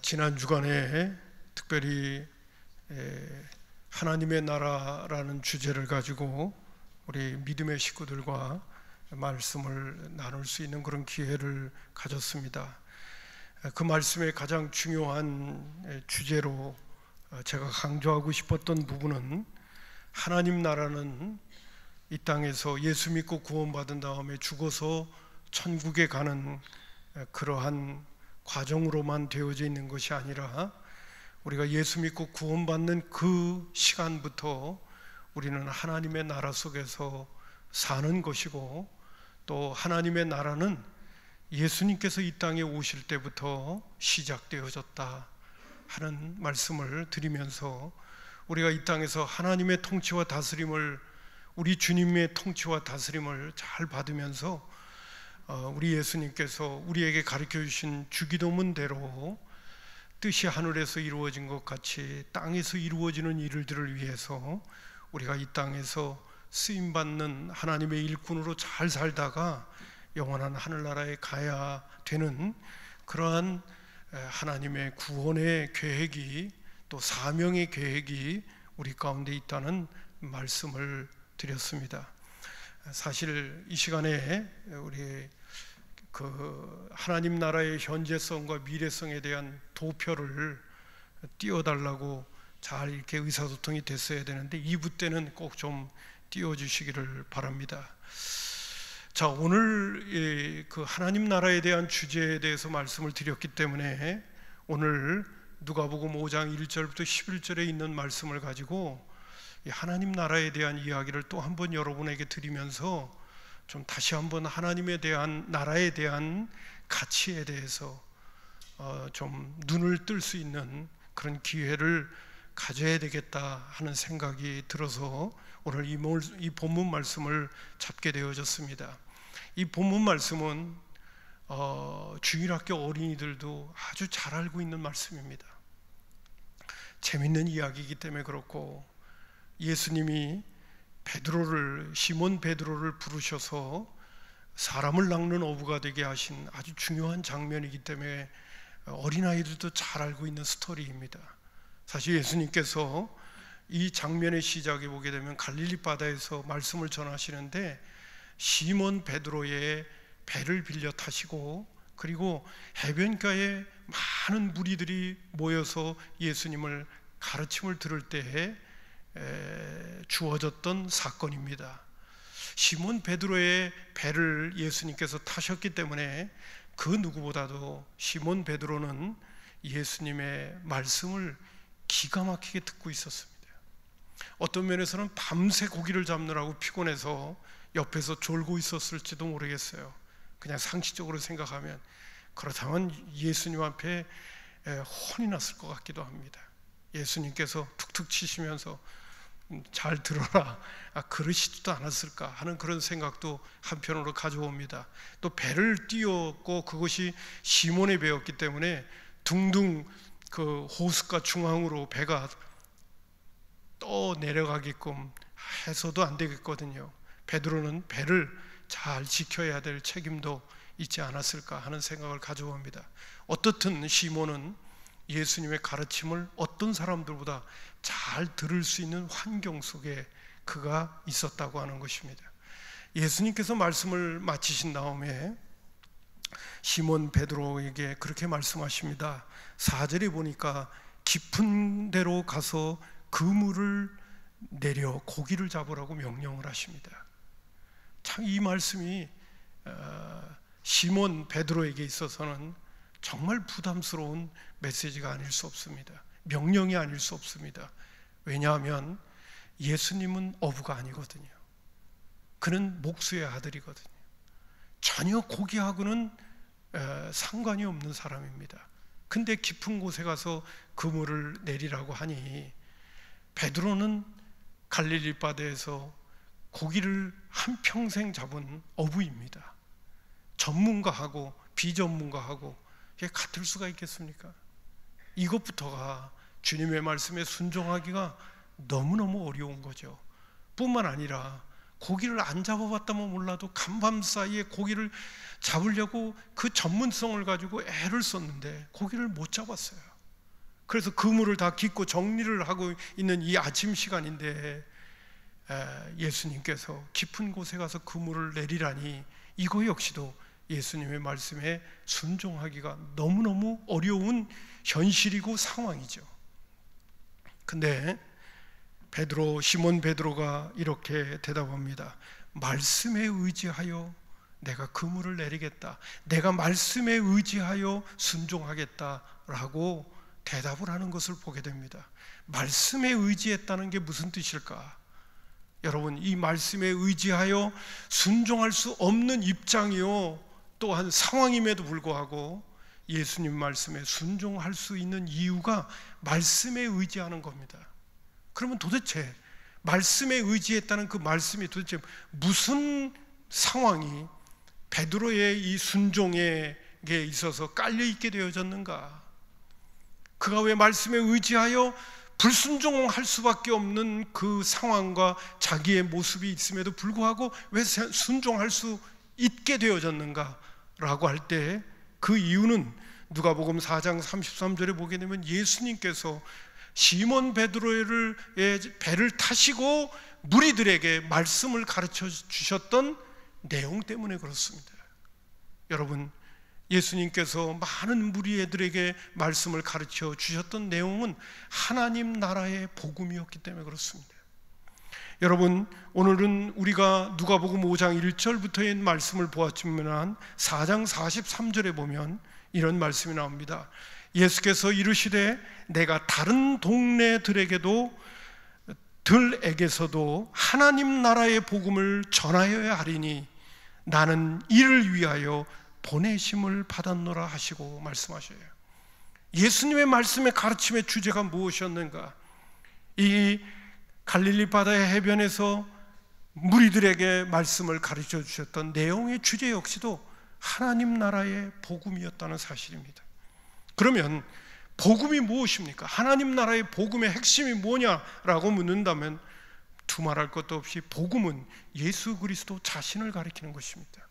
지난 주간에 특별히 하나님의 나라라는 주제를 가지고 우리 믿음의 식구들과 말씀을 나눌 수 있는 그런 기회를 가졌습니다. 그 말씀의 가장 중요한 주제로 제가 강조하고 싶었던 부분은 하나님 나라는 이 땅에서 예수 믿고 구원받은 다음에 죽어서 천국에 가는 그러한 과정으로만 되어져 있는 것이 아니라 우리가 예수 믿고 구원받는 그 시간부터 우리는 하나님의 나라 속에서 사는 것이고, 또 하나님의 나라는 예수님께서 이 땅에 오실 때부터 시작되어졌다 하는 말씀을 드리면서, 우리가 이 땅에서 하나님의 통치와 다스림을, 우리 주님의 통치와 다스림을 잘 받으면서 우리 예수님께서 우리에게 가르쳐 주신 주기도문대로 뜻이 하늘에서 이루어진 것 같이 땅에서 이루어지는 일들을 위해서 우리가 이 땅에서 쓰임받는 하나님의 일꾼으로 잘 살다가 영원한 하늘나라에 가야 되는 그러한 하나님의 구원의 계획이, 또 사명의 계획이 우리 가운데 있다는 말씀을 드렸습니다. 사실 이 시간에 우리 하나님 나라의 현재성과 미래성에 대한 도표를 띄워달라고 잘 이렇게 의사소통이 됐어야 되는데 2부 때는 꼭 좀 띄워주시기를 바랍니다. 자, 오늘 그 하나님 나라에 대한 주제에 대해서 말씀을 드렸기 때문에 오늘 누가복음 5장 1절부터 11절에 있는 말씀을 가지고 이 하나님 나라에 대한 이야기를 또 한 번 여러분에게 드리면서 좀 다시 한번 하나님에 대한, 나라에 대한 가치에 대해서 좀 눈을 뜰 수 있는 그런 기회를 가져야 되겠다 하는 생각이 들어서 오늘 이 본문 말씀을 잡게 되어졌습니다. 이 본문 말씀은 주일학교 어린이들도 아주 잘 알고 있는 말씀입니다. 재밌는 이야기이기 때문에 그렇고, 예수님이 시몬 베드로를 부르셔서 사람을 낚는 어부가 되게 하신 아주 중요한 장면이기 때문에 어린아이들도 잘 알고 있는 스토리입니다. 사실 예수님께서 이 장면의 시작에 보게 되면 갈릴리 바다에서 말씀을 전하시는데 시몬 베드로의 배를 빌려 타시고, 그리고 해변가에 많은 무리들이 모여서 예수님을 가르침을 들을 때에 주어졌던 사건입니다. 시몬 베드로의 배를 예수님께서 타셨기 때문에 그 누구보다도 시몬 베드로는 예수님의 말씀을 기가 막히게 듣고 있었습니다. 어떤 면에서는 밤새 고기를 잡느라고 피곤해서 옆에서 졸고 있었을지도 모르겠어요. 그냥 상식적으로 생각하면. 그렇다면 예수님 앞에 혼이 났을 것 같기도 합니다. 예수님께서 툭툭 치시면서 잘 들어라, 그러시지도 않았을까 하는 그런 생각도 한편으로 가져옵니다. 또 배를 띄웠고 그것이 시몬의 배였기 때문에 둥둥 그 호숫가 중앙으로 배가 떠 내려가게끔 해서도 안 되겠거든요. 베드로는 배를 잘 지켜야 될 책임도 있지 않았을까 하는 생각을 가져옵니다. 어떻든 시몬은 예수님의 가르침을 어떤 사람들보다 잘 들을 수 있는 환경 속에 그가 있었다고 하는 것입니다. 예수님께서 말씀을 마치신 다음에 시몬 베드로에게 그렇게 말씀하십니다. 4절에 보니까 깊은 데로 가서 그물을 내려 고기를 잡으라고 명령을 하십니다. 참 이 말씀이 시몬 베드로에게 있어서는 정말 부담스러운 메시지가 아닐 수 없습니다. 명령이 아닐 수 없습니다. 왜냐하면 예수님은 어부가 아니거든요. 그는 목수의 아들이거든요. 전혀 고기하고는 상관이 없는 사람입니다. 근데 깊은 곳에 가서 그물을 내리라고 하니, 베드로는 갈릴리 바다에서 고기를 한평생 잡은 어부입니다. 전문가하고 비전문가하고 이게 같을 수가 있겠습니까? 이것부터가 주님의 말씀에 순종하기가 너무너무 어려운 거죠. 뿐만 아니라 고기를 안 잡아봤다면 몰라도 간밤 사이에 고기를 잡으려고 그 전문성을 가지고 애를 썼는데 고기를 못 잡았어요. 그래서 그물을 다 깃고 정리를 하고 있는 이 아침 시간인데 예수님께서 깊은 곳에 가서 그물을 내리라니, 이거 역시도 예수님의 말씀에 순종하기가 너무너무 어려운 현실이고 상황이죠. 근데 시몬 베드로가 이렇게 대답합니다. 말씀에 의지하여 내가 그물을 내리겠다, 내가 말씀에 의지하여 순종하겠다라고 대답을 하는 것을 보게 됩니다. 말씀에 의지했다는 게 무슨 뜻일까? 여러분, 이 말씀에 의지하여 순종할 수 없는 입장이요, 또한 상황임에도 불구하고 예수님 말씀에 순종할 수 있는 이유가 말씀에 의지하는 겁니다. 그러면 도대체 말씀에 의지했다는 그 말씀이 도대체 무슨 상황이 베드로의 이 순종에 있어서 깔려있게 되어졌는가? 그가 왜 말씀에 의지하여 불순종할 수밖에 없는 그 상황과 자기의 모습이 있음에도 불구하고 왜 순종할 수 있게 되어졌는가? 라고 할 때 그 이유는 누가복음 4장 33절에 보게 되면 예수님께서 시몬 베드로의 배를 타시고 무리들에게 말씀을 가르쳐 주셨던 내용 때문에 그렇습니다. 여러분, 예수님께서 많은 무리들에게 말씀을 가르쳐 주셨던 내용은 하나님 나라의 복음이었기 때문에 그렇습니다. 여러분, 오늘은 우리가 누가복음 5장 1절부터의 말씀을 보았지만 4장 43절에 보면 이런 말씀이 나옵니다. 예수께서 이르시되 내가 다른 동네들에게도 들에게서도 하나님 나라의 복음을 전하여야 하리니 나는 이를 위하여 보내심을 받았노라 하시고 말씀하셔요. 예수님의 말씀의 가르침의 주제가 무엇이었는가? 이 갈릴리 바다의 해변에서 무리들에게 말씀을 가르쳐 주셨던 내용의 주제 역시도 하나님 나라의 복음이었다는 사실입니다. 그러면 복음이 무엇입니까? 하나님 나라의 복음의 핵심이 뭐냐라고 묻는다면 두말할 것도 없이 복음은 예수 그리스도 자신을 가리키는 것입니다.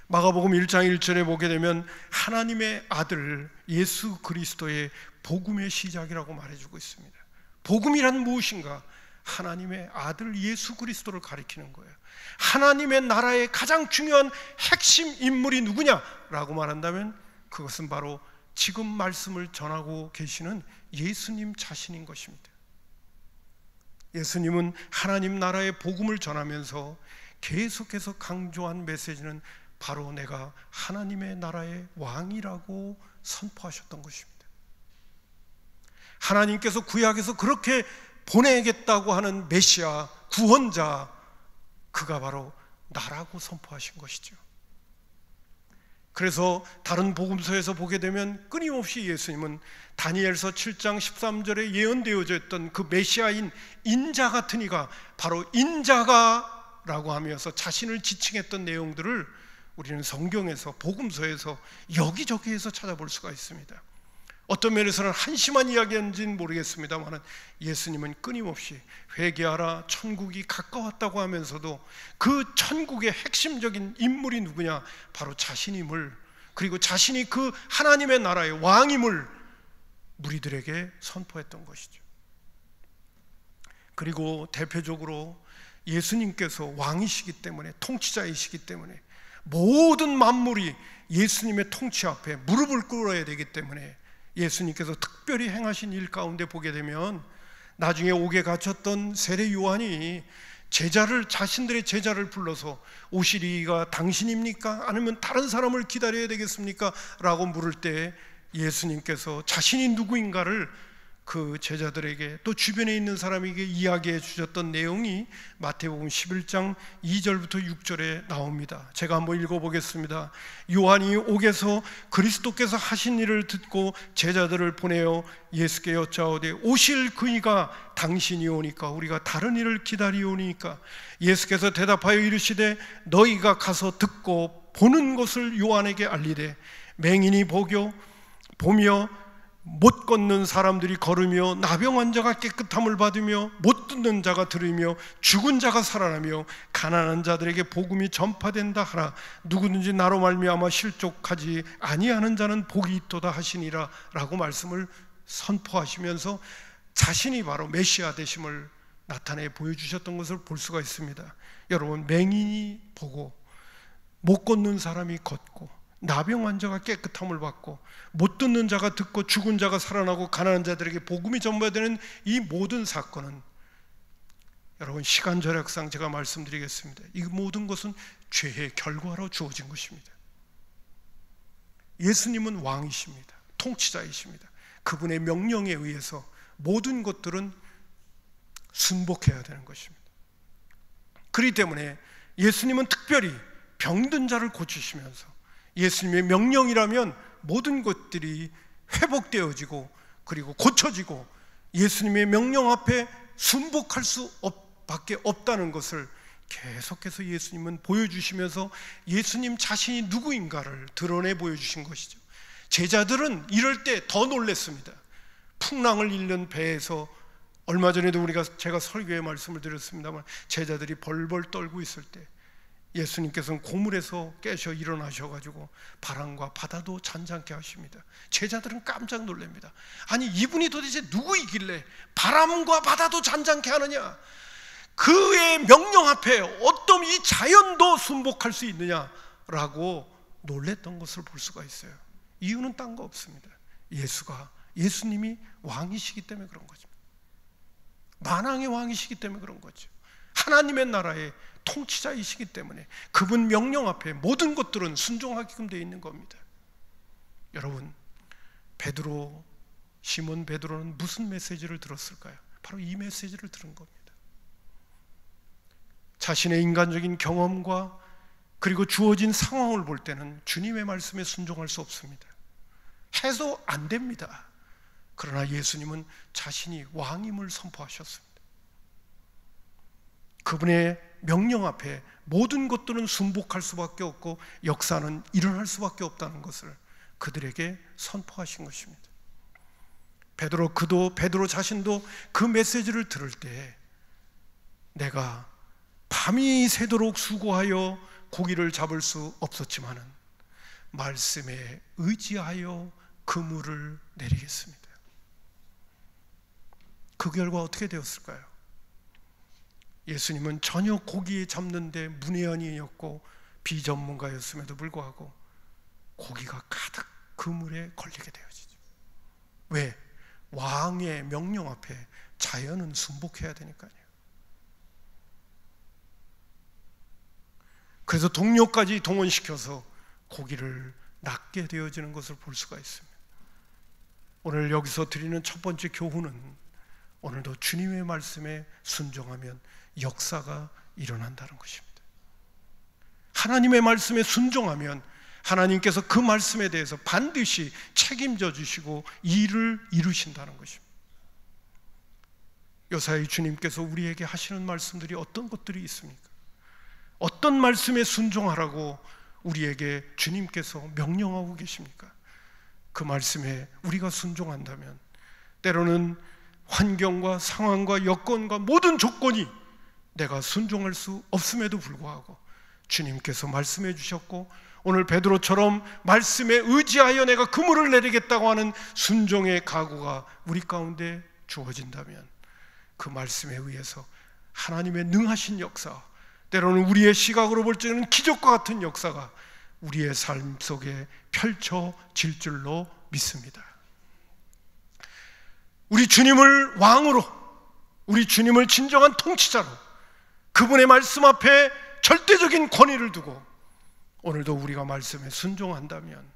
마가복음 1장 1절에 보게 되면 하나님의 아들 예수 그리스도의 복음의 시작이라고 말해주고 있습니다. 복음이란 무엇인가? 하나님의 아들 예수 그리스도를 가리키는 거예요. 하나님의 나라의 가장 중요한 핵심 인물이 누구냐라고 말한다면 그것은 바로 지금 말씀을 전하고 계시는 예수님 자신인 것입니다. 예수님은 하나님 나라의 복음을 전하면서 계속해서 강조한 메시지는 바로 내가 하나님의 나라의 왕이라고 선포하셨던 것입니다. 하나님께서 구약에서 그렇게 보내겠다고 하는 메시아, 구원자, 그가 바로 나라고 선포하신 것이죠. 그래서 다른 복음서에서 보게 되면 끊임없이 예수님은 다니엘서 7장 13절에 예언되어져 있던 그 메시아인 인자 같은 이가 바로 인자가 라고 하면서 자신을 지칭했던 내용들을 우리는 성경에서, 복음서에서 여기저기에서 찾아볼 수가 있습니다. 어떤 면에서는 한심한 이야기인지는 모르겠습니다만 예수님은 끊임없이 회개하라, 천국이 가까웠다고 하면서도 그 천국의 핵심적인 인물이 누구냐? 바로 자신임을, 그리고 자신이 그 하나님의 나라의 왕임을 무리들에게 선포했던 것이죠. 그리고 대표적으로 예수님께서 왕이시기 때문에, 통치자이시기 때문에 모든 만물이 예수님의 통치 앞에 무릎을 꿇어야 되기 때문에 예수님께서 특별히 행하신 일 가운데 보게 되면 나중에 옥에 갇혔던 세례 요한이 자신들의 제자를 불러서 오시리가 당신입니까? 아니면 다른 사람을 기다려야 되겠습니까? 라고 물을 때 예수님께서 자신이 누구인가를 그 제자들에게 또 주변에 있는 사람에게 이야기해 주셨던 내용이 마태복음 11장 2절부터 6절에 나옵니다. 제가 한번 읽어보겠습니다. 요한이 옥에서 그리스도께서 하신 일을 듣고 제자들을 보내어 예수께 여짜오되 오실 그이가 당신이오니까 우리가 다른 일을 기다리오니까? 예수께서 대답하여 이르시되 너희가 가서 듣고 보는 것을 요한에게 알리되 맹인이 보며 못 걷는 사람들이 걸으며 나병 환자가 깨끗함을 받으며 못 듣는 자가 들으며 죽은 자가 살아나며 가난한 자들에게 복음이 전파된다 하라. 누구든지 나로 말미암아 실족하지 아니하는 자는 복이 있도다 하시니라 라고 말씀을 선포하시면서 자신이 바로 메시아 되심을 나타내 보여주셨던 것을 볼 수가 있습니다. 여러분, 맹인이 보고 못 걷는 사람이 걷고 나병 환자가 깨끗함을 받고 못 듣는 자가 듣고 죽은 자가 살아나고 가난한 자들에게 복음이 전파되는 이 모든 사건은, 여러분, 시간 절약상 제가 말씀드리겠습니다. 이 모든 것은 죄의 결과로 주어진 것입니다. 예수님은 왕이십니다. 통치자이십니다. 그분의 명령에 의해서 모든 것들은 순복해야 되는 것입니다. 그렇기 때문에 예수님은 특별히 병든 자를 고치시면서, 예수님의 명령이라면 모든 것들이 회복되어지고 그리고 고쳐지고 예수님의 명령 앞에 순복할 수밖에 없다는 것을 계속해서 예수님은 보여주시면서 예수님 자신이 누구인가를 드러내 보여주신 것이죠. 제자들은 이럴 때 더 놀랐습니다. 풍랑을 잃는 배에서, 얼마 전에도 제가 설교에 말씀을 드렸습니다만, 제자들이 벌벌 떨고 있을 때 예수님께서는 고물에서 깨셔 일어나셔가지고 바람과 바다도 잔잔케 하십니다. 제자들은 깜짝 놀랍니다. 아니, 이분이 도대체 누구이길래 바람과 바다도 잔잔케 하느냐, 그의 명령 앞에 어떤 이 자연도 순복할 수 있느냐라고 놀랬던 것을 볼 수가 있어요. 이유는 딴 거 없습니다. 예수님이 왕이시기 때문에 그런 거죠. 만왕의 왕이시기 때문에 그런 거죠. 하나님의 나라의 통치자이시기 때문에 그분 명령 앞에 모든 것들은 순종하게끔 되어 있는 겁니다. 여러분, 시몬 베드로는 무슨 메시지를 들었을까요? 바로 이 메시지를 들은 겁니다. 자신의 인간적인 경험과 그리고 주어진 상황을 볼 때는 주님의 말씀에 순종할 수 없습니다. 해도 안 됩니다. 그러나 예수님은 자신이 왕임을 선포하셨습니다. 그분의 명령 앞에 모든 것들은 순복할 수밖에 없고 역사는 일어날 수밖에 없다는 것을 그들에게 선포하신 것입니다. 베드로 자신도 그 메시지를 들을 때, 내가 밤이 새도록 수고하여 고기를 잡을 수 없었지만은 말씀에 의지하여 그물을 내리겠습니다. 그 결과 어떻게 되었을까요? 예수님은 전혀 고기 잡는데 문외한이었고 비전문가였음에도 불구하고 고기가 가득 그물에 걸리게 되어지죠. 왜? 왕의 명령 앞에 자연은 순복해야 되니까요. 그래서 동료까지 동원시켜서 고기를 낚게 되어지는 것을 볼 수가 있습니다. 오늘 여기서 드리는 첫 번째 교훈은, 오늘도 주님의 말씀에 순종하면 역사가 일어난다는 것입니다. 하나님의 말씀에 순종하면 하나님께서 그 말씀에 대해서 반드시 책임져 주시고 일을 이루신다는 것입니다. 요사이 주님께서 우리에게 하시는 말씀들이 어떤 것들이 있습니까? 어떤 말씀에 순종하라고 우리에게 주님께서 명령하고 계십니까? 그 말씀에 우리가 순종한다면 때로는 환경과 상황과 여건과 모든 조건이 내가 순종할 수 없음에도 불구하고 주님께서 말씀해 주셨고, 오늘 베드로처럼 말씀에 의지하여 내가 그물을 내리겠다고 하는 순종의 각오가 우리 가운데 주어진다면 그 말씀에 의해서 하나님의 능하신 역사, 때로는 우리의 시각으로 볼 때는 기적과 같은 역사가 우리의 삶 속에 펼쳐질 줄로 믿습니다. 우리 주님을 왕으로, 우리 주님을 진정한 통치자로, 그분의 말씀 앞에 절대적인 권위를 두고 오늘도 우리가 말씀에 순종한다면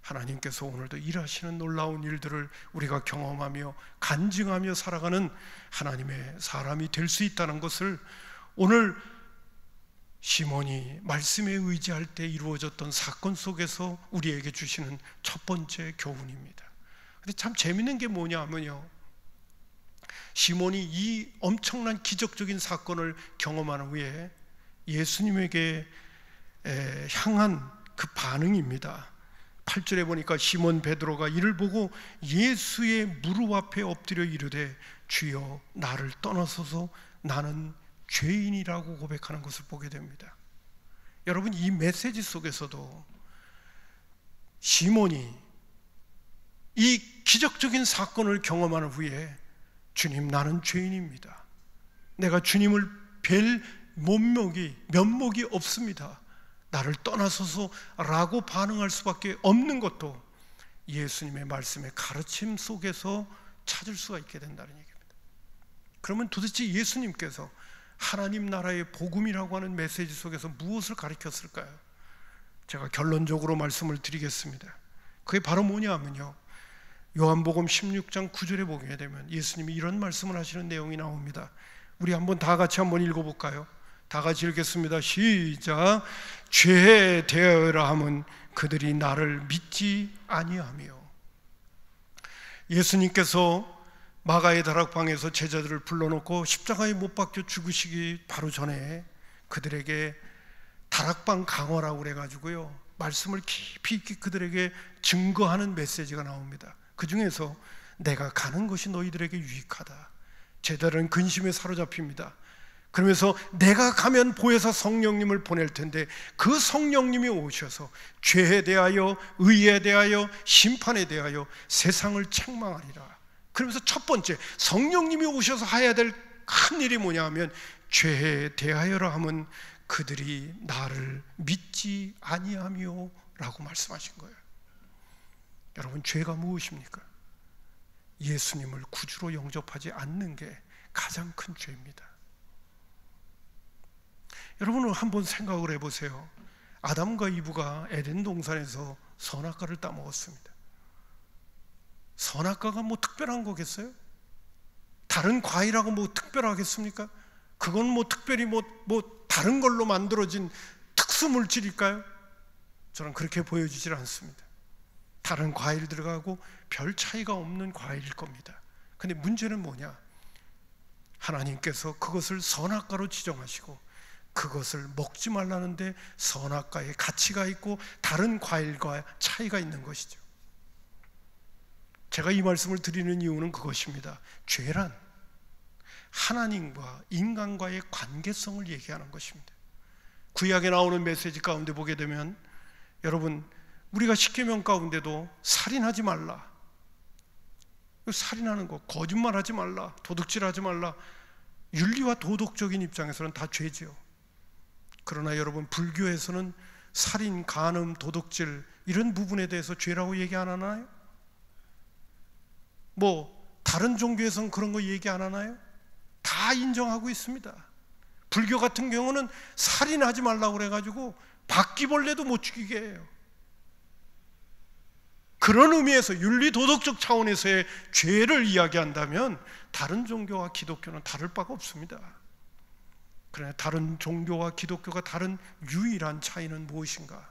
하나님께서 오늘도 일하시는 놀라운 일들을 우리가 경험하며 간증하며 살아가는 하나님의 사람이 될 수 있다는 것을 오늘 시몬이 말씀에 의지할 때 이루어졌던 사건 속에서 우리에게 주시는 첫 번째 교훈입니다. 근데 참 재밌는 게 뭐냐면요, 시몬이 이 엄청난 기적적인 사건을 경험한 후에 예수님에게 향한 그 반응입니다. 8절에 보니까 시몬 베드로가 이를 보고 예수의 무릎 앞에 엎드려 이르되 주여 나를 떠나소서 나는 죄인이라고 고백하는 것을 보게 됩니다. 여러분, 이 메시지 속에서도 시몬이 이 기적적인 사건을 경험한 후에 주님, 나는 죄인입니다. 내가 주님을 뵐 면목이 없습니다. 나를 떠나소서라고 반응할 수밖에 없는 것도 예수님의 말씀의 가르침 속에서 찾을 수가 있게 된다는 얘기입니다. 그러면 도대체 예수님께서 하나님 나라의 복음이라고 하는 메시지 속에서 무엇을 가르쳤을까요? 제가 결론적으로 말씀을 드리겠습니다. 그게 바로 뭐냐면요, 요한복음 16장 9절에 보게 되면 예수님이 이런 말씀을 하시는 내용이 나옵니다. 우리 다 같이 한번 읽어볼까요? 다 같이 읽겠습니다. 시작. 죄에 대하여라 함은 그들이 나를 믿지 아니하며. 예수님께서 마가의 다락방에서 제자들을 불러놓고 십자가에 못 박혀 죽으시기 바로 전에 그들에게 다락방 강화라고 그래가지고요, 말씀을 깊이 있게 그들에게 증거하는 메시지가 나옵니다. 그 중에서 내가 가는 것이 너희들에게 유익하다. 제자들은 근심에 사로잡힙니다. 그러면서 내가 가면 보혜사 성령님을 보낼 텐데 그 성령님이 오셔서 죄에 대하여, 의에 대하여, 심판에 대하여 세상을 책망하리라. 그러면서 첫 번째, 성령님이 오셔서 해야 될 큰 일이 뭐냐 하면 죄에 대하여라 하면 그들이 나를 믿지 아니하며 라고 말씀하신 거예요. 여러분, 죄가 무엇입니까? 예수님을 구주로 영접하지 않는 게 가장 큰 죄입니다. 여러분은 한번 생각을 해보세요. 아담과 이브가 에덴 동산에서 선악과를 따먹었습니다. 선악과가 뭐 특별한 거겠어요? 다른 과일하고 뭐 특별하겠습니까? 그건 뭐 특별히 뭐 다른 걸로 만들어진 특수 물질일까요? 저는 그렇게 보여지질 않습니다. 다른 과일들하고 별 차이가 없는 과일일 겁니다. 근데 문제는 뭐냐? 하나님께서 그것을 선악과로 지정하시고 그것을 먹지 말라는데 선악과에 가치가 있고 다른 과일과 차이가 있는 것이죠. 제가 이 말씀을 드리는 이유는 그것입니다. 죄란 하나님과 인간과의 관계성을 얘기하는 것입니다. 구약에 나오는 메시지 가운데 보게 되면 여러분, 우리가 십계명 가운데도 살인하지 말라, 살인하는 거, 거짓말하지 말라, 도둑질하지 말라, 윤리와 도덕적인 입장에서는 다 죄지요. 그러나 여러분, 불교에서는 살인, 간음, 도둑질 이런 부분에 대해서 죄라고 얘기 안 하나요? 다른 종교에서는 그런 거 얘기 안 하나요? 다 인정하고 있습니다. 불교 같은 경우는 살인하지 말라고 그래가지고 바퀴벌레도 못 죽이게 해요. 그런 의미에서 윤리 도덕적 차원에서의 죄를 이야기한다면 다른 종교와 기독교는 다를 바가 없습니다. 그러나 다른 종교와 기독교가 다른 유일한 차이는 무엇인가?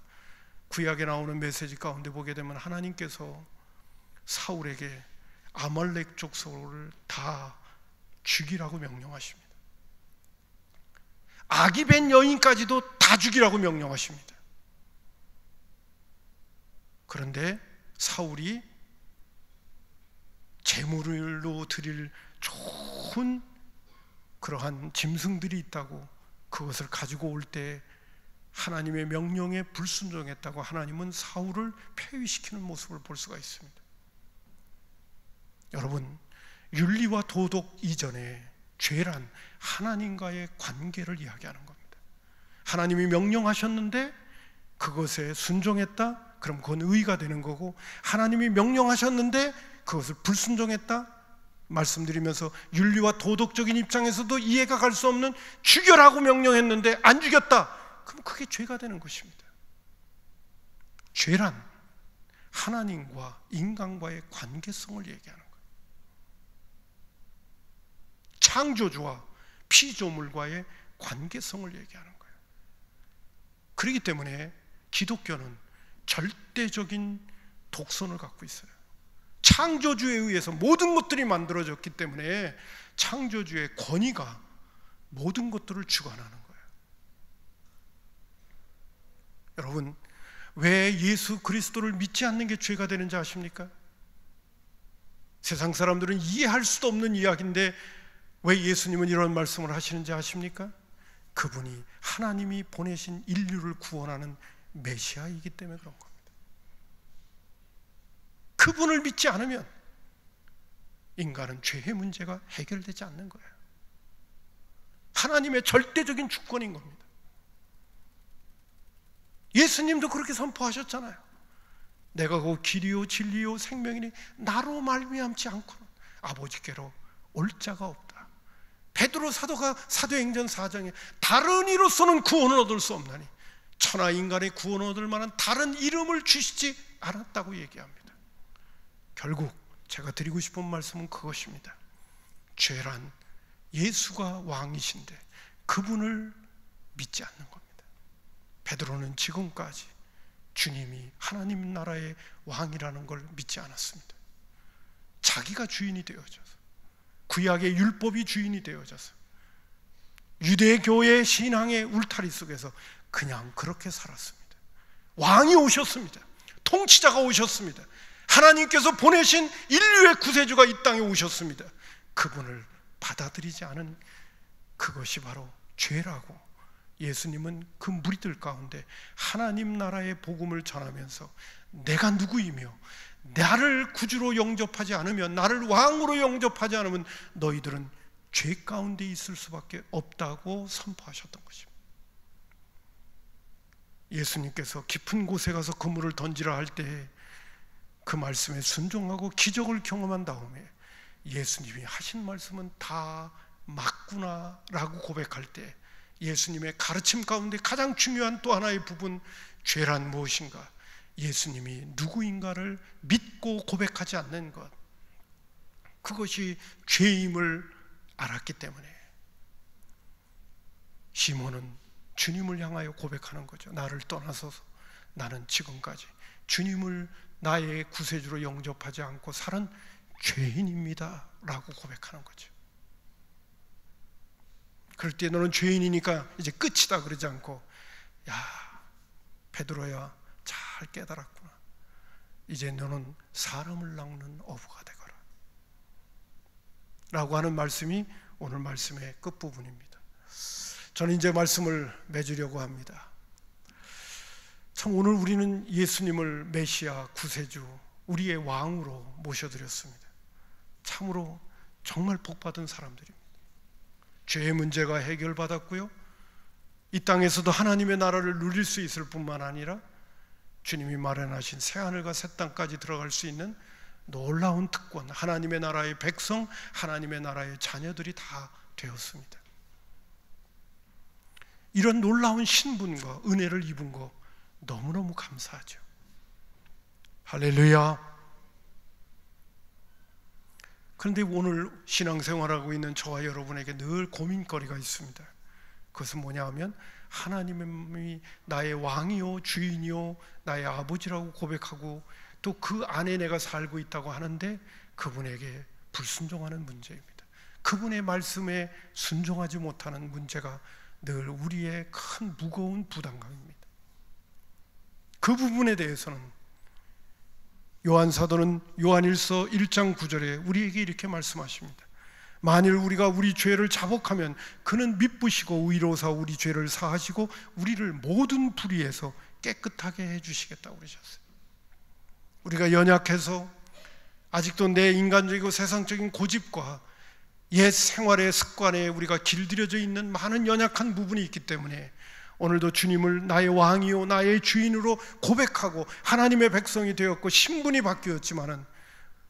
구약에 나오는 메시지 가운데 보게 되면 하나님께서 사울에게 아말렉 족속을 다 죽이라고 명령하십니다. 아기 벤 여인까지도 다 죽이라고 명령하십니다. 그런데 사울이 제물로 드릴 좋은 그러한 짐승들이 있다고 그것을 가지고 올 때 하나님의 명령에 불순종했다고 하나님은 사울을 폐위시키는 모습을 볼 수가 있습니다. 여러분, 윤리와 도덕 이전에 죄란 하나님과의 관계를 이야기하는 겁니다. 하나님이 명령하셨는데 그것에 순종했다? 그럼 그건 의가 되는 거고, 하나님이 명령하셨는데 그것을 불순종했다? 말씀드리면서 윤리와 도덕적인 입장에서도 이해가 갈 수 없는 죽여라고 명령했는데 안 죽였다? 그럼 그게 죄가 되는 것입니다. 죄란 하나님과 인간과의 관계성을 얘기하는 거예요. 창조주와 피조물과의 관계성을 얘기하는 거예요. 그렇기 때문에 기독교는 절대적인 독선을 갖고 있어요. 창조주에 의해서 모든 것들이 만들어졌기 때문에 창조주의 권위가 모든 것들을 주관하는 거예요. 여러분, 왜 예수 그리스도를 믿지 않는 게 죄가 되는지 아십니까? 세상 사람들은 이해할 수도 없는 이야기인데 왜 예수님은 이런 말씀을 하시는지 아십니까? 그분이 하나님이 보내신 인류를 구원하는 메시아이기 때문에 그런 겁니다. 그분을 믿지 않으면 인간은 죄의 문제가 해결되지 않는 거예요. 하나님의 절대적인 주권인 겁니다. 예수님도 그렇게 선포하셨잖아요. 내가 그 길이요 진리요 생명이니 나로 말미암지 않고는 아버지께로 올 자가 없다. 베드로 사도가 사도행전 4장에 다른 이로서는 구원을 얻을 수 없나니 천하 인간의 구원을 얻을 만한 다른 이름을 주시지 않았다고 얘기합니다. 결국 제가 드리고 싶은 말씀은 그것입니다. 죄란 예수가 왕이신데 그분을 믿지 않는 겁니다. 베드로는 지금까지 주님이 하나님 나라의 왕이라는 걸 믿지 않았습니다. 자기가 주인이 되어져서, 구약의 율법이 주인이 되어져서, 유대교의 신앙의 울타리 속에서 그냥 그렇게 살았습니다. 왕이 오셨습니다. 통치자가 오셨습니다. 하나님께서 보내신 인류의 구세주가 이 땅에 오셨습니다. 그분을 받아들이지 않은 그것이 바로 죄라고 예수님은 그 무리들 가운데 하나님 나라의 복음을 전하면서 내가 누구이며 나를 구주로 영접하지 않으면, 나를 왕으로 영접하지 않으면 너희들은 죄 가운데 있을 수밖에 없다고 선포하셨던 것입니다. 예수님께서 깊은 곳에 가서 그물을 던지라 할 때 그 말씀에 순종하고 기적을 경험한 다음에 예수님이 하신 말씀은 다 맞구나 라고 고백할 때 예수님의 가르침 가운데 가장 중요한 또 하나의 부분, 죄란 무엇인가, 예수님이 누구인가를 믿고 고백하지 않는 것, 그것이 죄임을 알았기 때문에 시몬은 주님을 향하여 고백하는 거죠. 나를 떠나서서 나는 지금까지 주님을 나의 구세주로 영접하지 않고 살은 죄인입니다 라고 고백하는 거죠. 그럴 때 너는 죄인이니까 이제 끝이다 그러지 않고, 야 베드로야 잘 깨달았구나, 이제 너는 사람을 낚는 어부가 되거라 라고 하는 말씀이 오늘 말씀의 끝부분입니다. 저는 이제 말씀을 맺으려고 합니다. 참 오늘 우리는 예수님을 메시아, 구세주, 우리의 왕으로 모셔드렸습니다. 참으로 정말 복받은 사람들입니다. 죄의 문제가 해결받았고요, 이 땅에서도 하나님의 나라를 누릴 수 있을 뿐만 아니라 주님이 마련하신 새하늘과 새 땅까지 들어갈 수 있는 놀라운 특권, 하나님의 나라의 백성, 하나님의 나라의 자녀들이 다 되었습니다. 이런 놀라운 신분과 은혜를 입은 거 너무너무 감사하죠. 할렐루야. 그런데 오늘 신앙생활하고 있는 저와 여러분에게 늘 고민거리가 있습니다. 그것은 뭐냐 하면, 하나님이 나의 왕이요 주인이요 나의 아버지라고 고백하고 또 그 안에 내가 살고 있다고 하는데 그분에게 불순종하는 문제입니다. 그분의 말씀에 순종하지 못하는 문제가 늘 우리의 큰 무거운 부담감입니다. 그 부분에 대해서는 요한 사도는 요한일서 1장 9절에 우리에게 이렇게 말씀하십니다. 만일 우리가 우리 죄를 자복하면 그는 미쁘시고 의로사 우리 죄를 사하시고 우리를 모든 불의에서 깨끗하게 해주시겠다고 그러셨어요. 우리가 연약해서 아직도 내 인간적이고 세상적인 고집과 옛 생활의 습관에 우리가 길들여져 있는 많은 연약한 부분이 있기 때문에 오늘도 주님을 나의 왕이요 나의 주인으로 고백하고 하나님의 백성이 되었고 신분이 바뀌었지만은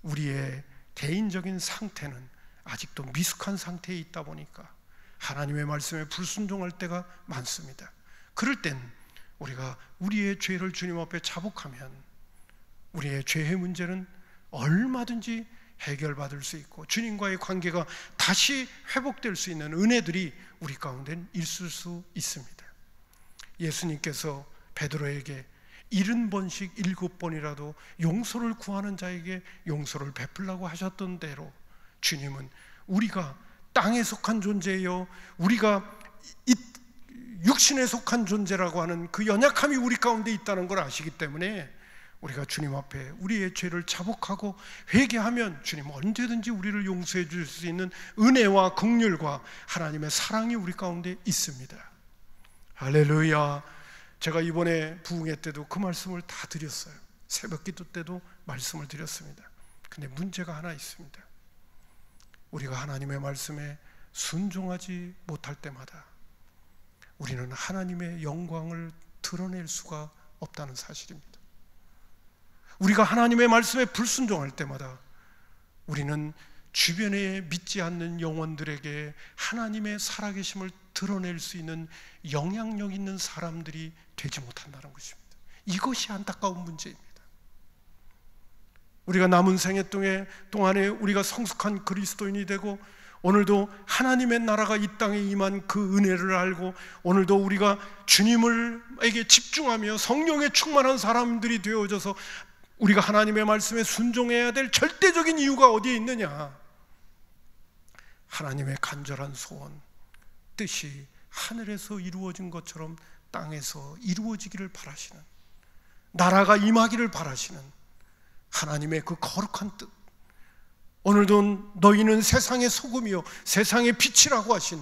우리의 개인적인 상태는 아직도 미숙한 상태에 있다 보니까 하나님의 말씀에 불순종할 때가 많습니다. 그럴 땐 우리가 우리의 죄를 주님 앞에 자복하면 우리의 죄의 문제는 얼마든지 해결받을 수 있고 주님과의 관계가 다시 회복될 수 있는 은혜들이 우리 가운데 있을 수 있습니다. 예수님께서 베드로에게 70번씩 7번이라도 용서를 구하는 자에게 용서를 베풀라고 하셨던 대로 주님은 우리가 땅에 속한 존재요, 우리가 육신에 속한 존재라고 하는 그 연약함이 우리 가운데 있다는 걸 아시기 때문에 우리가 주님 앞에 우리의 죄를 자복하고 회개하면 주님은 언제든지 우리를 용서해 줄 수 있는 은혜와 긍휼과 하나님의 사랑이 우리 가운데 있습니다. 할렐루야. 제가 이번에 부흥회 때도 그 말씀을 다 드렸어요. 새벽 기도 때도 말씀을 드렸습니다. 근데 문제가 하나 있습니다. 우리가 하나님의 말씀에 순종하지 못할 때마다 우리는 하나님의 영광을 드러낼 수가 없다는 사실입니다. 우리가 하나님의 말씀에 불순종할 때마다 우리는 주변에 믿지 않는 영혼들에게 하나님의 살아계심을 드러낼 수 있는 영향력 있는 사람들이 되지 못한다는 것입니다. 이것이 안타까운 문제입니다. 우리가 남은 생애 동안에 우리가 성숙한 그리스도인이 되고 오늘도 하나님의 나라가 이 땅에 임한 그 은혜를 알고 오늘도 우리가 주님에게 집중하며 성령에 충만한 사람들이 되어져서 우리가 하나님의 말씀에 순종해야 될 절대적인 이유가 어디에 있느냐? 하나님의 간절한 소원, 뜻이 하늘에서 이루어진 것처럼 땅에서 이루어지기를 바라시는, 나라가 임하기를 바라시는 하나님의 그 거룩한 뜻, 오늘도 너희는 세상의 소금이요 세상의 빛이라고 하신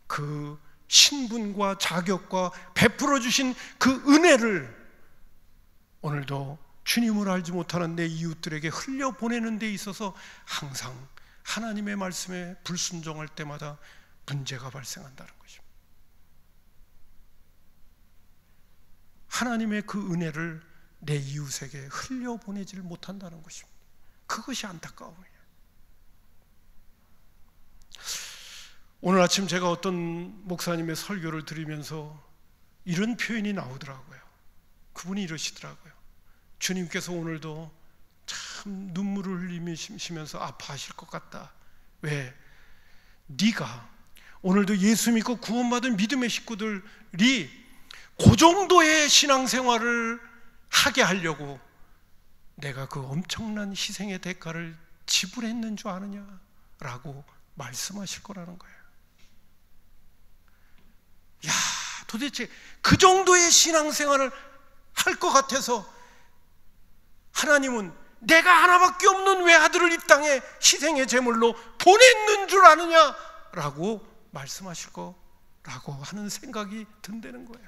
그 신분과 자격과 베풀어 주신 그 은혜를 오늘도 주님을 알지 못하는 내 이웃들에게 흘려보내는 데 있어서 항상 하나님의 말씀에 불순종할 때마다 문제가 발생한다는 것입니다. 하나님의 그 은혜를 내 이웃에게 흘려보내지를 못한다는 것입니다. 그것이 안타까움이에요. 오늘 아침 제가 어떤 목사님의 설교를 들으면서 이런 표현이 나오더라고요. 그분이 이러시더라고요. 주님께서 오늘도 참 눈물을 흘리시면서 아파하실 것 같다. 왜? 네가 오늘도 예수 믿고 구원받은 믿음의 식구들이 그 정도의 신앙생활을 하게 하려고 내가 그 엄청난 희생의 대가를 지불했는 줄 아느냐라고 말씀하실 거라는 거예요. 야, 도대체 그 정도의 신앙생활을 할 것 같아서 하나님은 내가 하나밖에 없는 외아들을 이 땅에 희생의 제물로 보냈는 줄 아느냐라고 말씀하실 거라고 하는 생각이 든다는 거예요.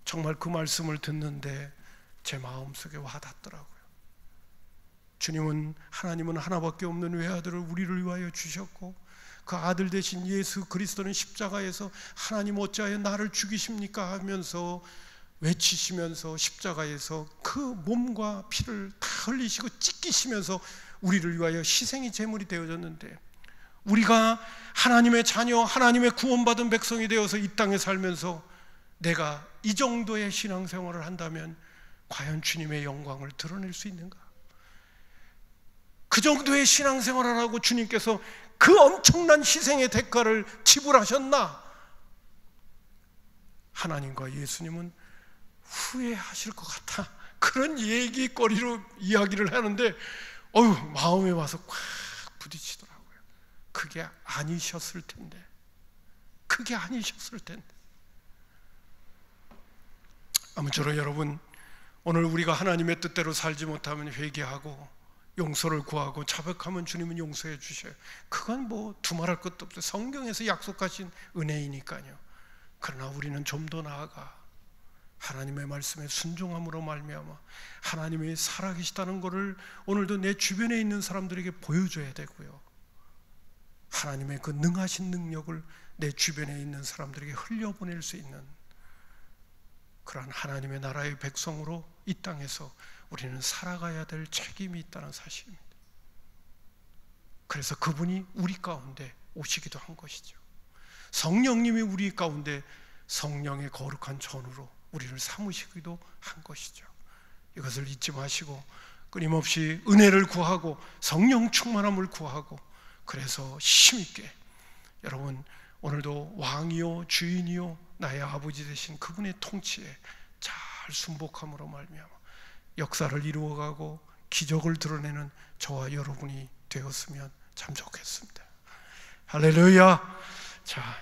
정말 그 말씀을 듣는데 제 마음속에 와닿더라고요. 하나님은 하나밖에 없는 외아들을 우리를 위하여 주셨고 그 아들 대신 예수 그리스도는 십자가에서 하나님 어찌하여 나를 죽이십니까 하면서 외치시면서 십자가에서 그 몸과 피를 다 흘리시고 찢기시면서 우리를 위하여 희생의 제물이 되어졌는데 우리가 하나님의 자녀, 하나님의 구원받은 백성이 되어서 이 땅에 살면서 내가 이 정도의 신앙생활을 한다면 과연 주님의 영광을 드러낼 수 있는가? 그 정도의 신앙생활을 하고 주님께서 그 엄청난 희생의 대가를 지불하셨나? 하나님과 예수님은 후회하실 것 같아. 그런 얘기거리로 이야기를 하는데 마음에 와서 꽉 부딪히더라고요. 그게 아니셨을 텐데. 아무쪼록 여러분, 오늘 우리가 하나님의 뜻대로 살지 못하면 회개하고 용서를 구하고 자백하면 주님은 용서해 주셔요. 그건 뭐 두말할 것도 없어요. 성경에서 약속하신 은혜이니까요. 그러나 우리는 좀 더 나아가 하나님의 말씀에 순종함으로 말미암아 하나님이 살아계시다는 것을 오늘도 내 주변에 있는 사람들에게 보여줘야 되고요. 하나님의 그 능하신 능력을 내 주변에 있는 사람들에게 흘려보낼 수 있는 그러한 하나님의 나라의 백성으로 이 땅에서 우리는 살아가야 될 책임이 있다는 사실입니다. 그래서 그분이 우리 가운데 오시기도 한 것이죠. 성령님이 우리 가운데 성령의 거룩한 전으로 우리를 삼으시기도 한 것이죠. 이것을 잊지 마시고 끊임없이 은혜를 구하고 성령 충만함을 구하고 그래서 힘있게 여러분 오늘도 왕이요 주인이요 나의 아버지 되신 그분의 통치에 잘 순복함으로 말미암아 역사를 이루어가고 기적을 드러내는 저와 여러분이 되었으면 참 좋겠습니다. 할렐루야. 자.